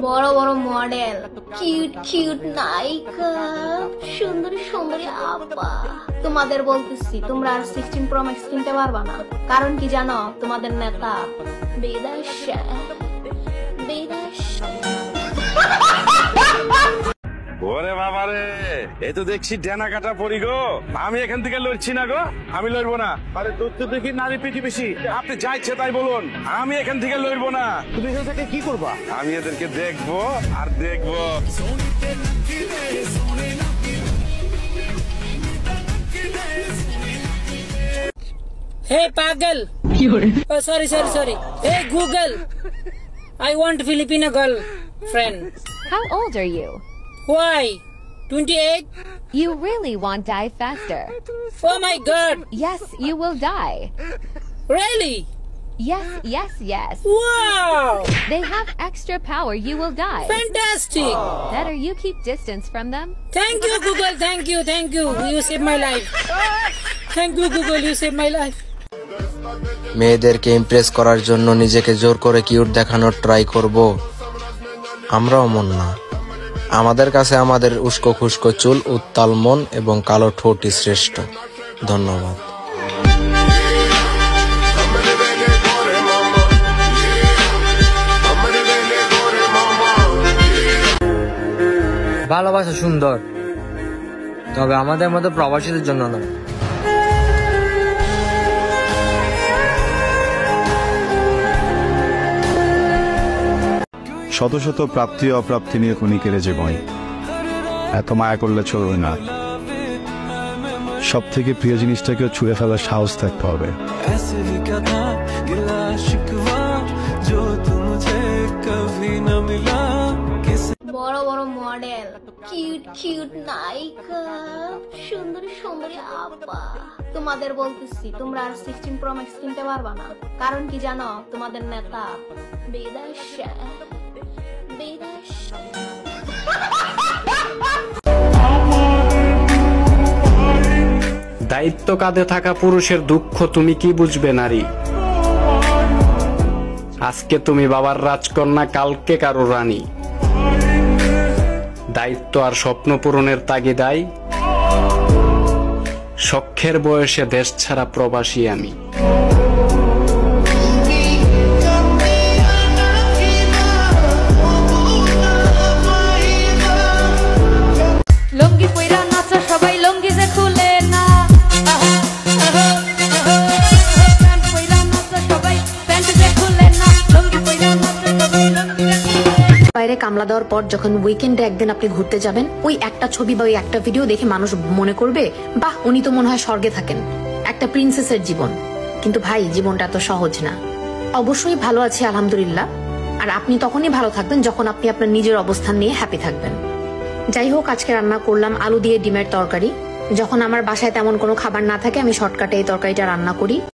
বড় বড় model, cute cute নায়িকা, সুন্দরী সুন্দরী আপা, তোমাদের বলতেছি তোমরা আর 16 Pro Max কিনতে পারবা না। কারণ কি জানো? তোমাদের নেতা বিদেশে। ওরে বাবা রে, এই তো দেখছি ডেনা কাটা পড়ি গো। আমি এখান থেকে লড়ছি না গো, আমি লড়বো না। আরে তোর তো দেখি নারী পিটি বেশি। আপনি যা ইচ্ছে তাই বলুন, আমি এখান থেকে লড়বো না। তুমি এখান থেকে কি করবা? আমি এদেরকে দেখবো আর দেখবো। Hey Pagal. Oh sorry. Hey Google. I want Filipino girlfriend. How old are you? Why? 28? You really won't die faster. Oh my god. Yes, you will die. Really? Yes. Wow. They have extra power. You will die. Fantastic. Better you keep distance from them. Thank you Google. Thank you. You saved my life. Thank you Google. You saved my life. মেয়েদেরকে Impress করার জন্য নিজেকে জোর করে cute দেখানোর try করব? আমরাও মন না। আমাদের কাছে আমাদের উস্কো খুস্কো চুল, উত্তাল মন এবং কালো ঠোঁটই শ্রেষ্ঠ। ধন্যবাদ। ভালোবাসা সুন্দর, তবে আমাদের মতো প্রবাসীদের জন্য নয়। শত শত প্রাপ্তি অপ্রাপ্তি নিয়ে ক্ষণিকের জীবন, এত মায়া করলে চলবে না। সব থেকে প্রিয় জিনিসটাকেও ছুঁড়ে ফেলার সাহস থাকতে হবে। বড় বড় মডেল, কিউট কিউট নায়িকা, সুন্দরী সুন্দরী আপা, তোমাদের বলতেছি তোমরা আর 16 Pro Max কিনতে পারবা না। কারণ কি জানো? তোমাদের নেতা বিদেশে। দায়িত্ব কাঁধে থাকা পুরুষের দুঃখ তুমি কি বুঝবে নারী? আজকে তুমি বাবার রাজকন্যা, কালকে কারো রানী। দায়িত্ব আর স্বপ্ন পূরণের তাগিদায় শখের বয়সে দেশ ছাড়া প্রবাসী আমি। লুঙ্গি পইরা নাচো সবাই, লুঙ্গি যে খুলে না। প্যান্ট পইরা নাচো সবাই, প্যান্ট যে খুলে না। লুঙ্গি পইরা নাচো সবাই, লুঙ্গি যে খুলে না। বাইরে কামলা দেওয়ার পর যখন উইকেন্ডে একদিন আপনি ঘুরতে যাবেন, ওই একটা ছবি বা ওই একটা ভিডিও দেখে মানুষ মনে করবে, বাহ উনি তো মনে হয় স্বর্গে থাকেন, একটা প্রিন্সেসের জীবন। কিন্তু ভাই, জীবনটা তো সহজ না। অবশ্যই ভালো আছি আলহামদুলিল্লাহ। আর আপনি তখনই ভালো থাকবেন যখন আপনি আপনার নিজের অবস্থান নিয়ে হ্যাপি থাকবেন। যাই হোক, আজকে রান্না করলাম আলু দিয়ে ডিমের তরকারি। যখন আমার বাসায় তেমন কোনো খাবার না থাকে, আমি শর্টকাটে এই তরকারিটা রান্না করি।